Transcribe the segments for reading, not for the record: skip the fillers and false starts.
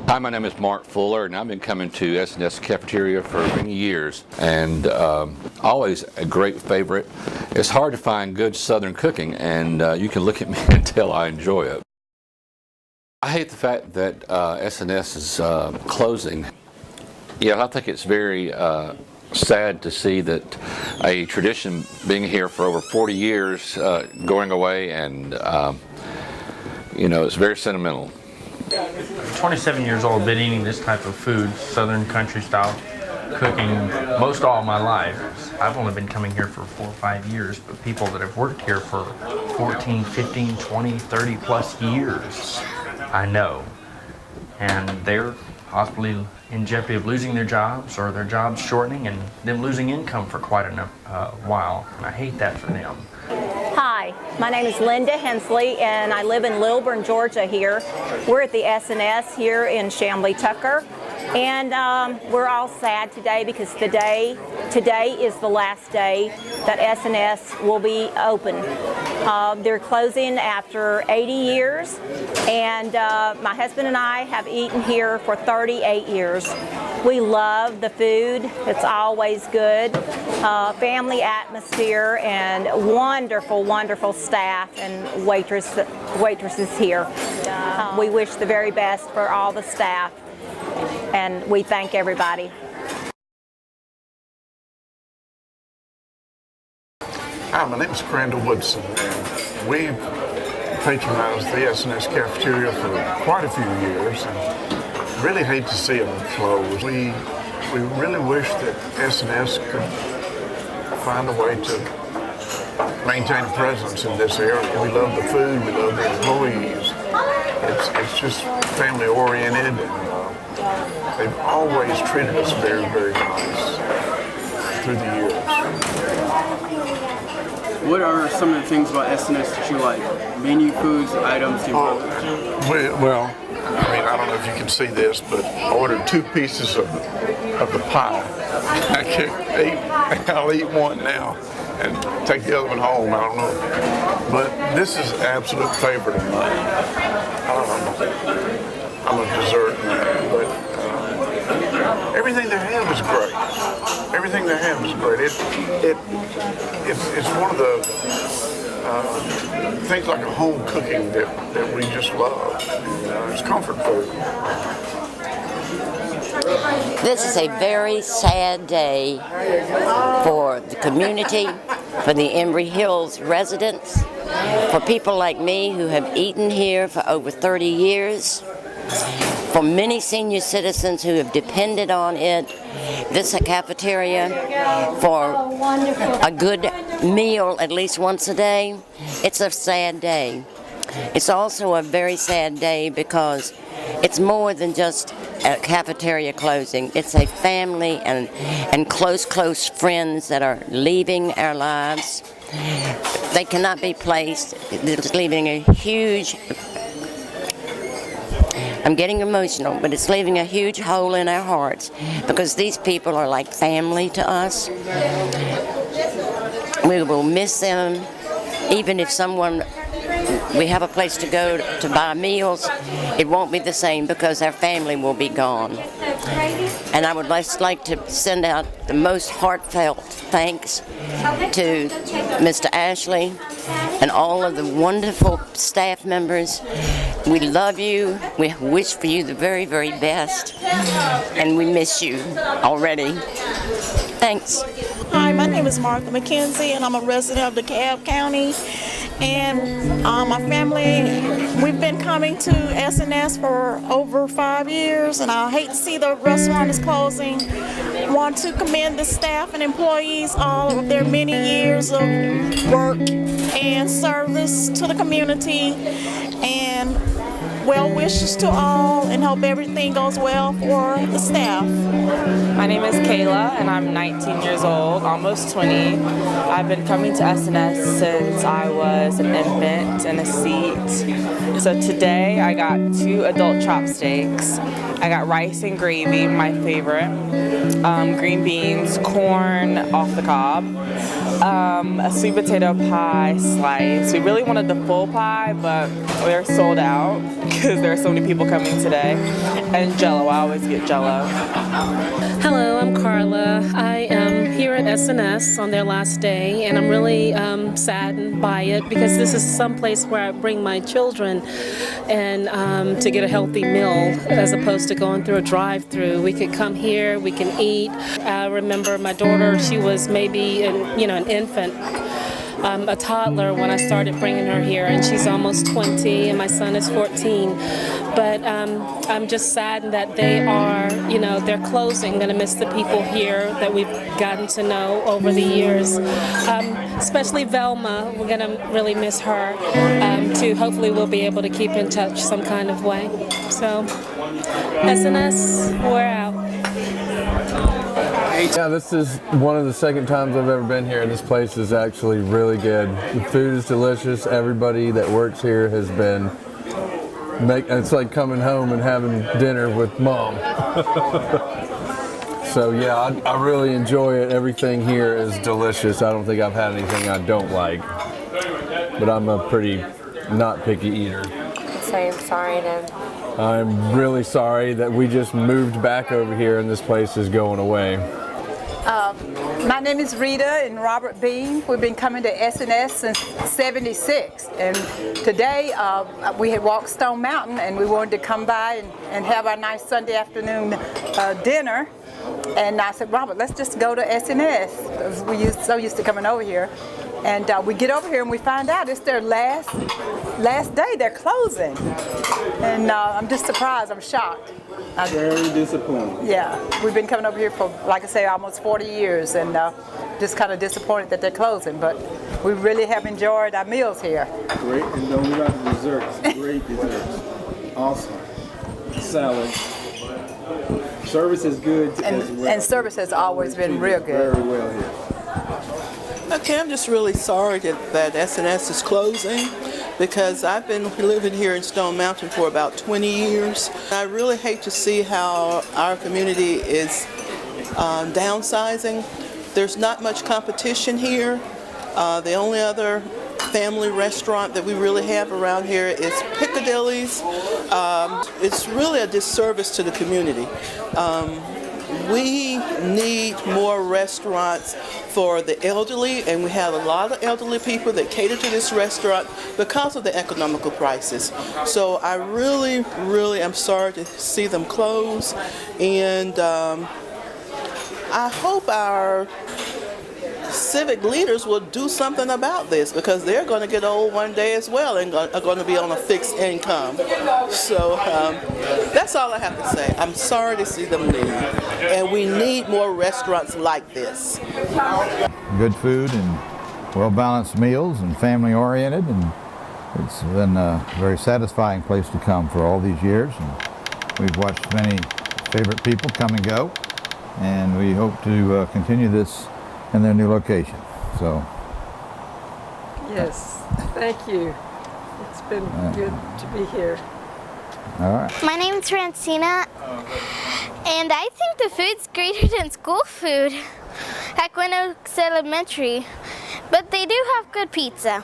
Hi, my name is Mark Fuller, and I've been coming to S Cafeteria for many years, and always a great favorite. It's hard to find good Southern cooking, and you can look at me and tell I enjoy it. I hate the fact that S is closing. Yeah, I think it's very sad to see that a tradition being here for over 40 years going away, and it's very sentimental. 27 years old, been eating this type of food, Southern country style cooking, most all my life. I've only been coming here for 4 or 5 years, but people that have worked here for 14, 15, 20, 30 plus years, I know. And they're possibly in jeopardy of losing their jobs, or their jobs shortening and them losing income for quite a while. And I hate that for them. Hi, my name is Linda Hensley, and I live in Lilburn, Georgia here. We're at the S here in Chamblee Tucker, and we're all sad today because today is the last day that S will be open. They're closing after 80 years, and my husband and I have eaten here for 38 years. We love the food. It's always good. Family atmosphere and wonderful, wonderful staff and waitresses here. We wish the very best for all the staff, and we thank everybody. Hi, my name is Crandall Woodson, and we've patronized the S Cafeteria for quite a few years, and really hate to see them close. We really wish that S could find a way to maintain a presence in this area. We love the food, we love the employees. It's just family oriented, and they've always treated us very, very nice through the years. What are some of the things about S that you like? Menu, foods, items you want? Well, I don't know if you can see this, but I ordered 2 pieces of the pie. I'll eat one now and take the other one home. I don't know. But this is an absolute favorite of mine. I'm a dessert man, but everything they have is great. Everything they have is great. It's one of the things like a home cooking that we just love. It's comfort food. This is a very sad day for the community, for the Embry Hills residents, for people like me who have eaten here for over 30 years, for many senior citizens who have depended on it, this cafeteria, for a good meal at least once a day. It's a sad day. It's also a very sad day because it's more than just a cafeteria closing. It's a family and close friends that are leaving our lives. They cannot be placed. It's leaving a huge, I'm getting emotional, but it's leaving a huge hole in our hearts because these people are like family to us. We will miss them, even if we have a place to go to buy meals, it won't be the same because our family will be gone. And I would just like to send out the most heartfelt thanks to Mr. Ashley and all of the wonderful staff members. We love you. We wish for you the very, very best. And we miss you already. Thanks. Hi, my name is Martha McKenzie, and I'm a resident of DeKalb County. And my family, we've been coming to S for over 5 years, and I hate to see the restaurant is closing. Want to commend the staff and employees, all of their many years of work and service to the community, and well wishes to all, and hope everything goes well for the staff. My name is Kayla, and I'm 19 years old, almost 20. I've been coming to S since I was an infant in a seat. So today I got 2 adult chopsticks. I got rice and gravy, my favorite, green beans, corn off the cob, A sweet potato pie slice. We really wanted the full pie, but they're sold out because there are so many people coming today. And Jell-O, I always get Jell-O. Hello, I'm Carla. I am here at SNS on their last day, and I'm really saddened by it because this is some place where I bring my children and to get a healthy meal as opposed to going through a drive-through. We could come here, we can eat. I remember my daughter, she was maybe an infant, a toddler when I started bringing her here, and she's almost 20 and my son is 14. But I'm just saddened that they are, they're closing. I'm going to miss the people here that we've gotten to know over the years. Especially Velma, we're going to really miss her too. Hopefully we'll be able to keep in touch some kind of way. So, SNS, we're out. Yeah, this is one of the second times I've ever been here, and this place is actually really good. The food is delicious. Everybody that works here has been it's like coming home and having dinner with mom. So yeah, I really enjoy it. Everything here is delicious. I don't think I've had anything I don't like, but I'm a pretty not picky eater. Say I'm sorry to. I'm really sorry that we just moved back over here and this place is going away. My name is Rita and Robert Bean. We've been coming to SNS since '76, and today we had walked Stone Mountain and we wanted to come by and have our nice Sunday afternoon dinner. And I said, Robert, let's just go to SNS. We're so used to coming over here. And we get over here and we find out it's their last day. They're closing. And I'm just surprised. I'm shocked. Very disappointed. Yeah, we've been coming over here for, like I say, almost 40 years, and just kind of disappointed that they're closing. But we really have enjoyed our meals here. Great, and don't forget the desserts. Great desserts. Awesome. Salad. Service is good as well. And service has always been real good. Very well here. Okay, I'm just really sorry that SNS is closing because I've been living here in Stone Mountain for about 20 years. I really hate to see how our community is downsizing. There's not much competition here. The only other family restaurant that we really have around here is Piccadilly's. It's really a disservice to the community. We need more restaurants for the elderly, and we have a lot of elderly people that cater to this restaurant because of the economical prices. So I really, really am sorry to see them close, and I hope our civic leaders will do something about this because they're going to get old one day as well and are going to be on a fixed income. So that's all I have to say. I'm sorry to see them leave, and we need more restaurants like this. Good food and well-balanced meals and family-oriented, and it's been a very satisfying place to come for all these years. And we've watched many favorite people come and go, and we hope to continue this in their new location. So yes, thank you. It's been good to be here. All right. My name is Francina, and I think the food's greater than school food at Glen Oaks Elementary, but they do have good pizza.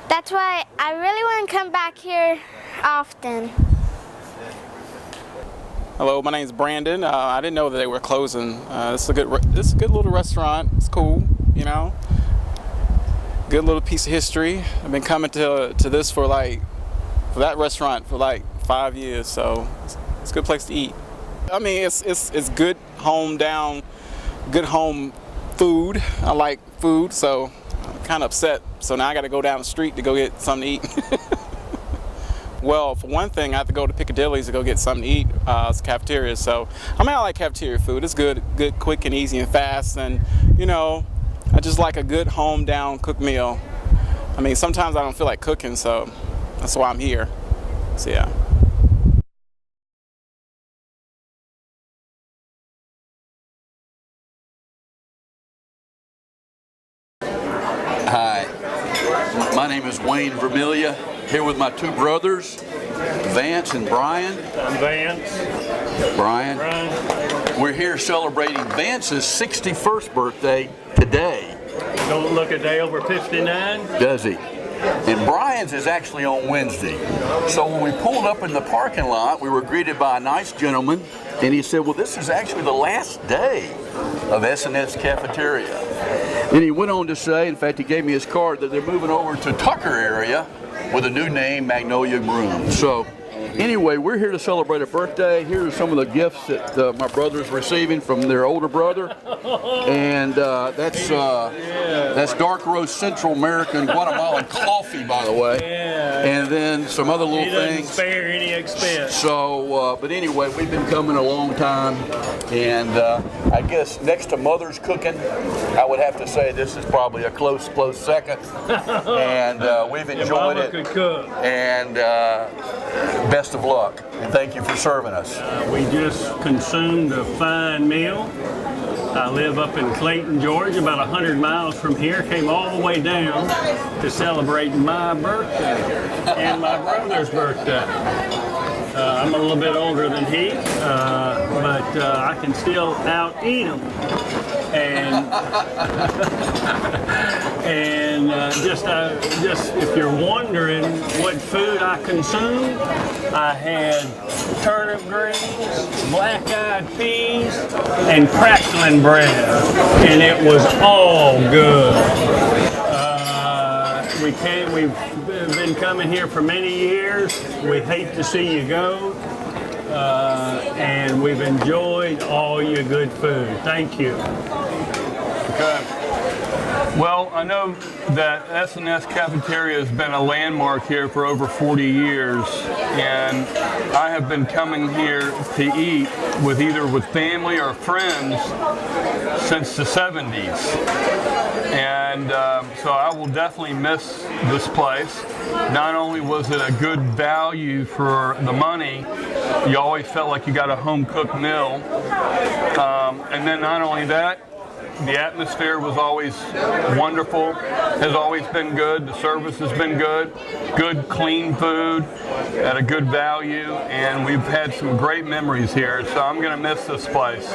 That's why I really want to come back here often. Hello, my name is Brandon. I didn't know that they were closing. It's a good little restaurant. It's cool, you know. Good little piece of history. I've been coming to this for that restaurant for like 5 years, so it's a good place to eat. I mean, it's good good home food. I like food, so I'm kind of upset. So now I got to go down the street to go get something to eat. Well, for one thing, I have to go to Piccadilly's to go get something to eat. It's cafeteria, so I like cafeteria food. It's good, quick and easy and fast, and you know, I just like a good home down cooked meal. I mean, sometimes I don't feel like cooking, so that's why I'm here. So yeah. Hi, my name is Wayne Vermilia. Here with my two brothers, Vance and Brian. I'm Vance. Brian. We're here celebrating Vance's 61st birthday today. Don't look a day over 59. Does he? And Brian's is actually on Wednesday. So when we pulled up in the parking lot, we were greeted by a nice gentleman, and he said, well, this is actually the last day of S Cafeteria. And he went on to say, in fact, he gave me his card, that they're moving over to Tucker area with a new name, Magnolia Room. So anyway, we're here to celebrate a birthday. Here are some of the gifts that my brother's receiving from their older brother. And that's dark roast Central American Guatemalan coffee, by the way. Yeah. And then some other little He doesn't things. spare any expense. So, but anyway, we've been coming a long time. And I guess next to Mother's cooking, I would have to say this is probably a close second. And we've enjoyed Mama it. could cook. And best of luck, and thank you for serving us. We just consumed a fine meal. I live up in Clayton, Georgia, about 100 miles from here. Came all the way down to celebrate my birthday and my brother's birthday. I'm a little bit older than he, but I can still out-eat him. And just if you're wondering what food I consumed, I had turnip greens, black-eyed peas, and crackling bread, and it was all good. We've been coming here for many years. We hate to see you go, and we've enjoyed all your good food. Thank you. Okay. Well, I know that S Cafeteria has been a landmark here for over 40 years, and I have been coming here to eat either with family or friends since the 70s. And so I will definitely miss this place. Not only was it a good value for the money, you always felt like you got a home-cooked meal. And then not only that, the atmosphere was always wonderful, has always been good. The service has been good, clean food at a good value, and we've had some great memories here. So I'm going to miss this place.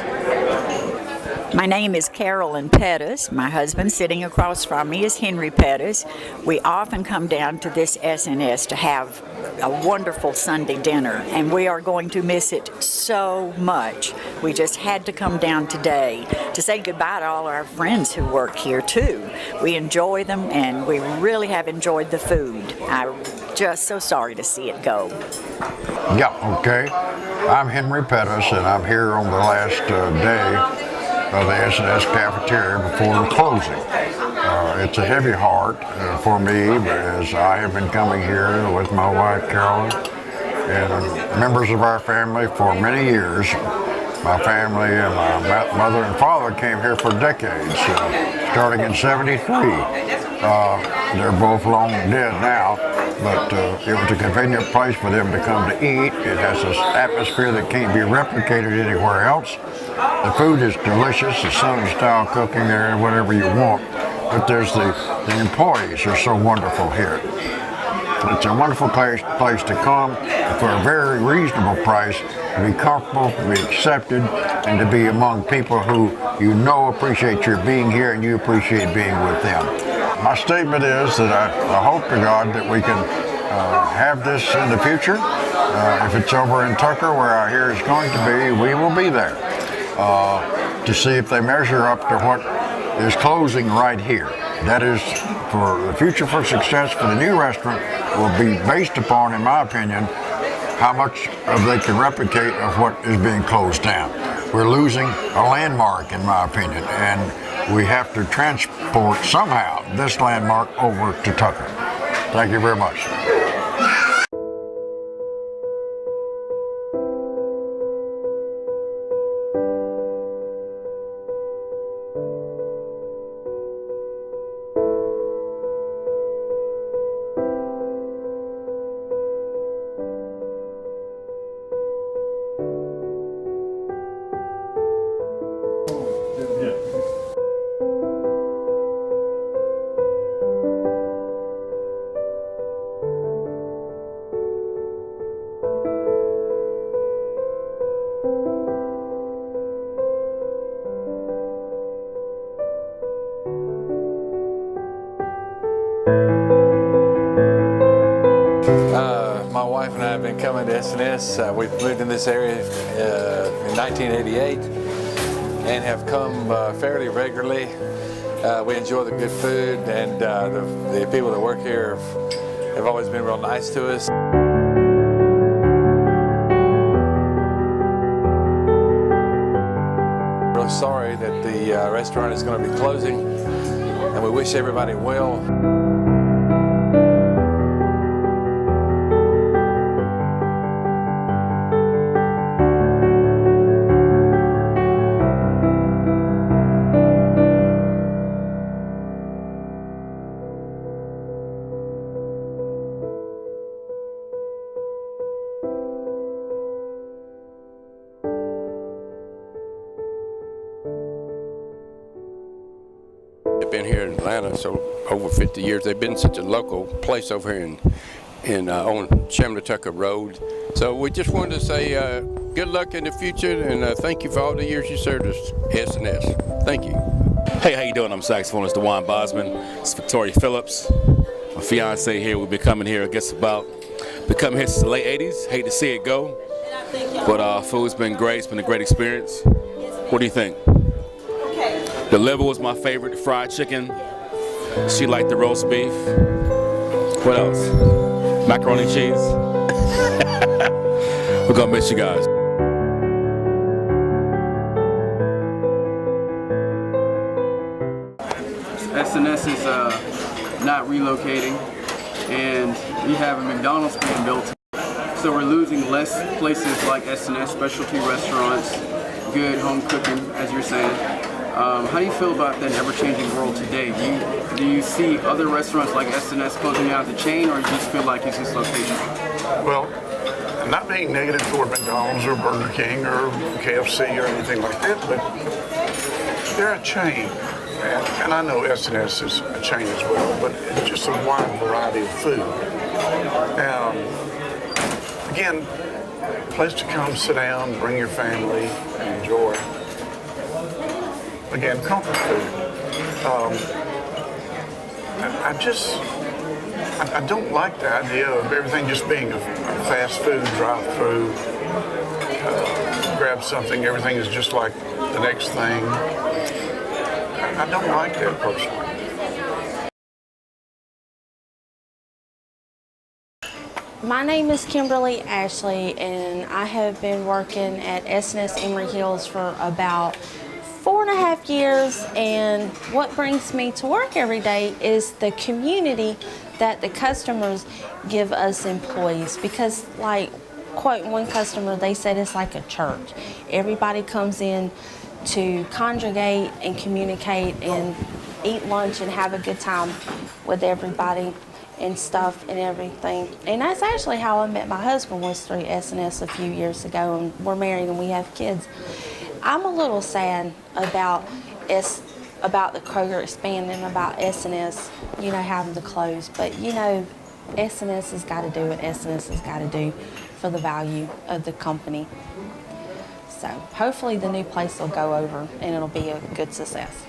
My name is Carolyn Pettis. My husband sitting across from me is Henry Pettis. We often come down to this S&S to have a wonderful Sunday dinner, and we are going to miss it so much. We just had to come down today to say goodbye to all our friends who work here too. We enjoy them, and we really have enjoyed the food. I'm just so sorry to see it go. Yeah, okay. I'm Henry Pettis, and I'm here on the last day of the S Cafeteria before the closing. It's a heavy heart for me, as I have been coming here with my wife Carolyn and members of our family for many years. My family and my mother and father came here for decades, starting in '73. They're both long dead now, but it was a convenient place for them to come to eat. It has this atmosphere that can't be replicated anywhere else. The food is delicious, the Southern style cooking there, whatever you want. But there's the employees are so wonderful here. It's a wonderful place to come for a very reasonable price, to be comfortable, to be accepted, and to be among people who you know appreciate your being here and you appreciate being with them. My statement is that I hope to God that we can have this in the future. If it's over in Tucker, where I hear it's going to be, we will be there to see if they measure up to what is closing right here. That is, for the future for success for the new restaurant will be based upon, in my opinion, how much they can replicate of what is being closed down. We're losing a landmark, in my opinion, and we have to transport somehow this landmark over to Tucker. Thank you very much. wife and I have been coming to S&S. We've moved in this area in 1988 and have come fairly regularly. We enjoy the good food, and the people that work here have always been real nice to us. Really sorry that the restaurant is going to be closing, and we wish everybody well. They've been here in Atlanta so over 50 years. They've been such a local place over here on Chamblee Tucker Road. So we just wanted to say good luck in the future, and thank you for all the years you served us, S&S. Thank you. Hey, how you doing? I'm saxophonist DeJuan Bosman. It's Victoria Phillips. My fiance here. We've been coming here, I guess, been coming here since the late 80s. Hate to see it go. But food's been great. It's been a great experience. What do you think? The liver was my favorite, the fried chicken. She liked the roast beef. What else? Macaroni and cheese. We're gonna miss you guys. S&S is not relocating, and we have a McDonald's being built. So we're losing less places like S&S, specialty restaurants, good home cooking, as you're saying. How do you feel about that ever-changing world today? Do you see other restaurants like S&S closing out the chain, or you just feel like it's this location? Well, I'm not being negative toward McDonald's or Burger King or KFC or anything like that, but they're a chain. And I know S&S is a chain as well, but it's just a wide variety of food. Again, a place to come, sit down, bring your family, and enjoy. Again, comfort food. I don't like the idea of everything just being a fast food drive-through. Grab something, everything is just like the next thing. I don't like that personally. My name is Kimberly Ashley, and I have been working at S&S Emory Hills for about 4.5 years, and what brings me to work every day is the community that the customers give us employees, because, like, quoting one customer, they said it's like a church. Everybody comes in to congregate and communicate and eat lunch and have a good time with everybody and stuff and everything. And that's actually how I met my husband, was through S&S a few years ago, and we're married and we have kids. I'm a little sad about the Kroger expanding, about S&S, having to close. But, S&S has got to do what S&S has got to do for the value of the company. So hopefully the new place will go over and it'll be a good success.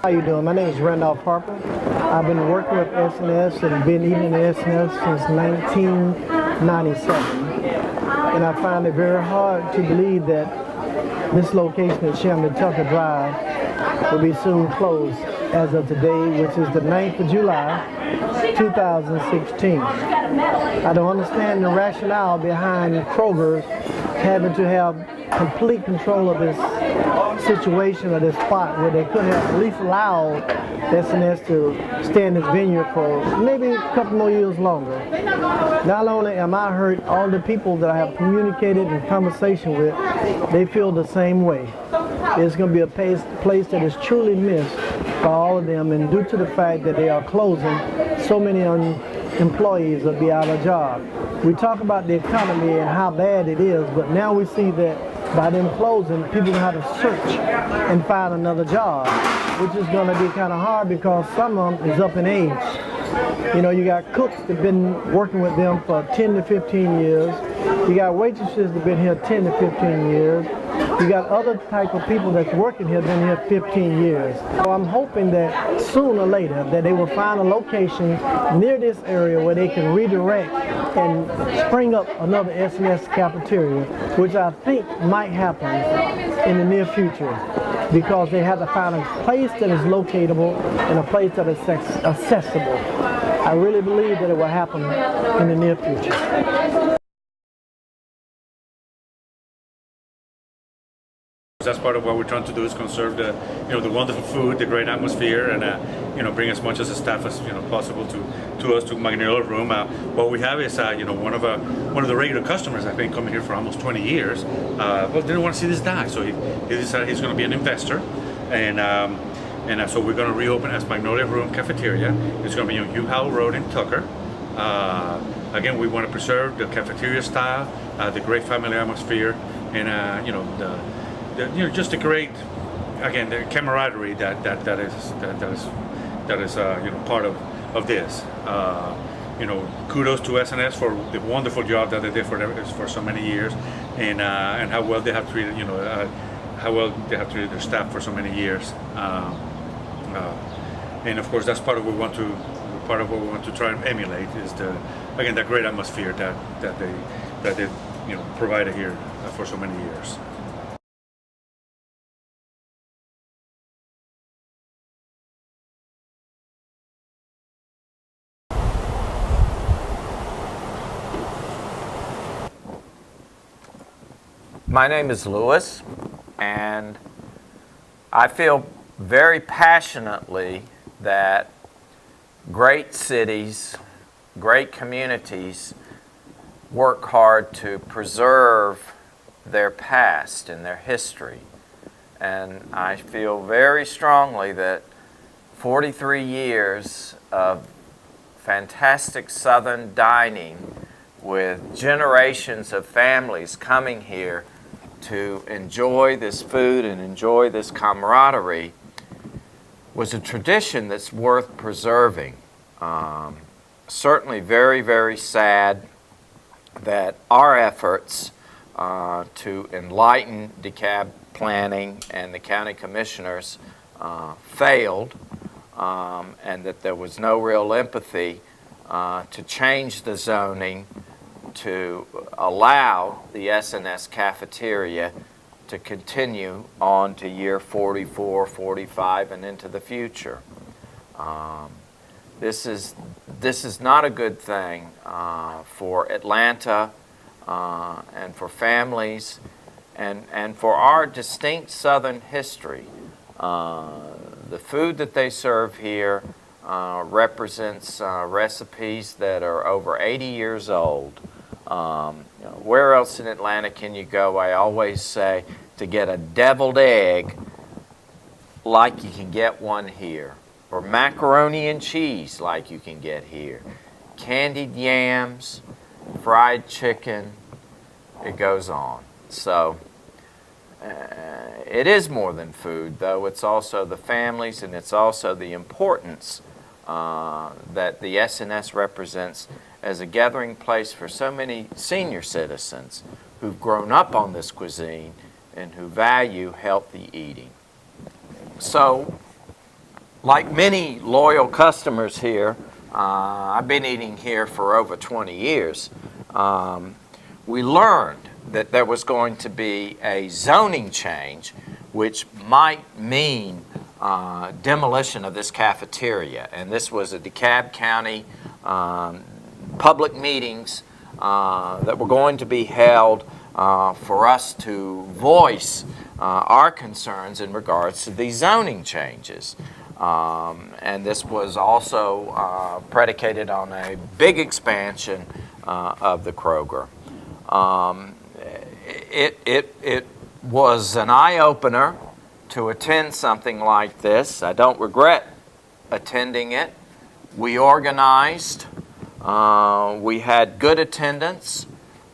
How you doing? My name is Randolph Harper. I've been working with S&S and been eating at S&S since 1997. And I find it very hard to believe that this location at Chamblee Tucker Drive will be soon closed as of today, which is the 9th of July, 2016. I don't understand the rationale behind Kroger having to have complete control of this situation or this spot, where they could have at least allowed S&S to stay in this venue for maybe a couple more years longer. Not only am I hurt, all the people that I have communicated and conversation with, they feel the same way. It's going to be a place that is truly missed by all of them, and due to the fact that they are closing, so many employees will be out of job. We talk about the economy and how bad it is, but now we see that by them closing, people will have to search and find another job, which is going to be kind of hard because some of them is up in age. You got cooks that have been working with them for 10 to 15 years. You got waitresses that have been here 10 to 15 years. You got other type of people that's working here, been here 15 years. So I'm hoping that sooner or later that they will find a location near this area where they can redirect and spring up another S cafeteria, which I think might happen in the near future, because they have to find a place that is locatable and a place that is accessible. I really believe that it will happen in the near future. That's part of what we're trying to do, is conserve the, the wonderful food, the great atmosphere, and bring as much as the staff as possible to us, to Magnolia Room. What we have is one of the regular customers that's been coming here for almost 20 years. Didn't want to see this die, so he decided he's going to be an investor, and so we're going to reopen as Magnolia Room Cafeteria. It's going to be on Hugh Howell Road in Tucker. Again, we want to preserve the cafeteria style, the great family atmosphere, and just the great, again, the camaraderie that is part of this. Kudos to SNS for the wonderful job that they did for so many years, and how well they have treated their staff for so many years. And of course, that's part of what we want to try and emulate, is that great atmosphere that they provided here for so many years. My name is Louis, and I feel very passionately that great cities, great communities work hard to preserve their past and their history. And I feel very strongly that 43 years of fantastic Southern dining with generations of families coming here to enjoy this food and enjoy this camaraderie was a tradition that's worth preserving. Certainly very, very sad that our efforts to enlighten DeKalb planning and the county commissioners failed, and that there was no real empathy to change the zoning to allow the SNS cafeteria to continue on to year 44, 45, and into the future. This is not a good thing for Atlanta and for families and for our distinct Southern history. The food that they serve here represents recipes that are over 80 years old. Where else in Atlanta can you go, I always say, to get a deviled egg like you can get one here, or macaroni and cheese like you can get here, candied yams, fried chicken, it goes on. So it is more than food, though. It's also the families, and it's also the importance that the SNS represents as a gathering place for so many senior citizens who've grown up on this cuisine and who value healthy eating. So, like many loyal customers here, I've been eating here for over 20 years, we learned that there was going to be a zoning change which might mean demolition of this cafeteria. And this was a DeKalb County public meetings that were going to be held for us to voice our concerns in regards to these zoning changes. And this was also predicated on a big expansion of the Kroger. It was an eye-opener to attend something like this. I don't regret attending it. We organized. We had good attendance.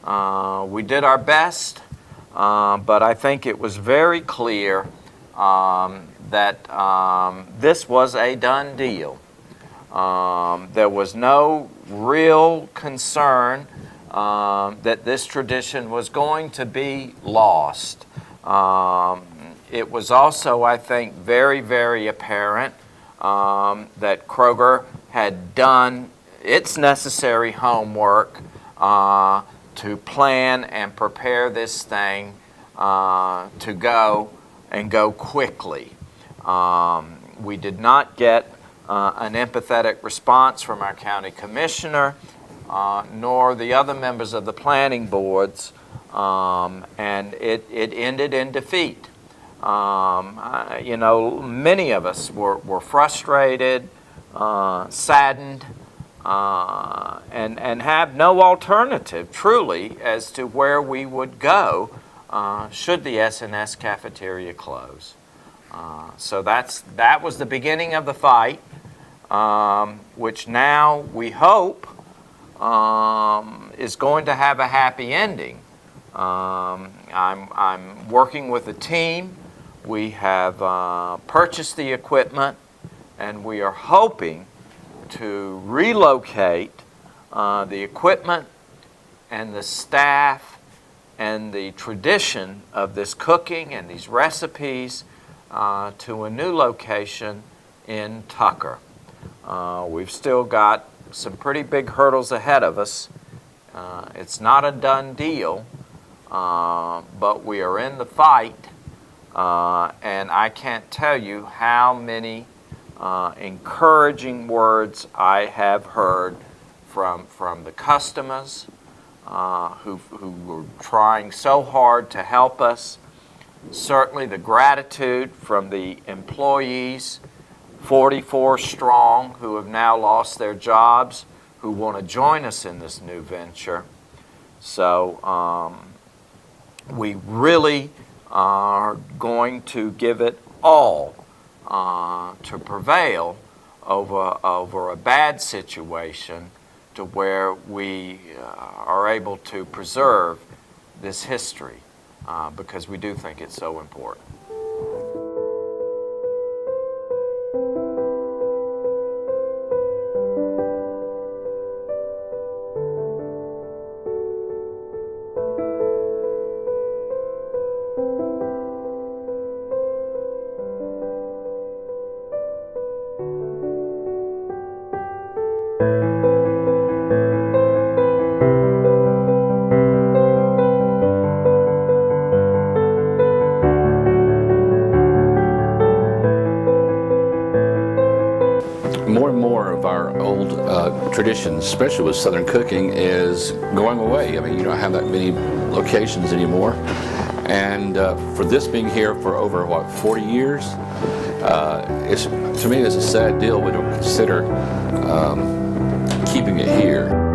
We did our best. But I think it was very clear that this was a done deal. There was no real concern that this tradition was going to be lost. It was also, I think, very, very apparent that Kroger had done its necessary homework to plan and prepare this thing to go and go quickly. We did not get an empathetic response from our county commissioner, nor the other members of the planning boards, and it ended in defeat. You know, many of us were frustrated, saddened, and have no alternative, truly, as to where we would go should the S Cafeteria close. So that was the beginning of the fight, which now we hope is going to have a happy ending. I'm working with a team. We have purchased the equipment, and we are hoping to relocate the equipment and the staff and the tradition of this cooking and these recipes to a new location in Tucker. We've still got some pretty big hurdles ahead of us. It's not a done deal, but we are in the fight, and I can't tell you how many encouraging words I have heard from the customers who were trying so hard to help us. Certainly the gratitude from the employees, 44 strong, who have now lost their jobs, who want to join us in this new venture. So we really are going to give it all to prevail over a bad situation to where we are able to preserve this history because we do think it's so important. More and more of our old traditions, especially with Southern cooking, is going away. I mean, you don't have that many locations anymore. And for this being here for over, 40 years, to me, it's a sad deal. We don't consider keeping it here.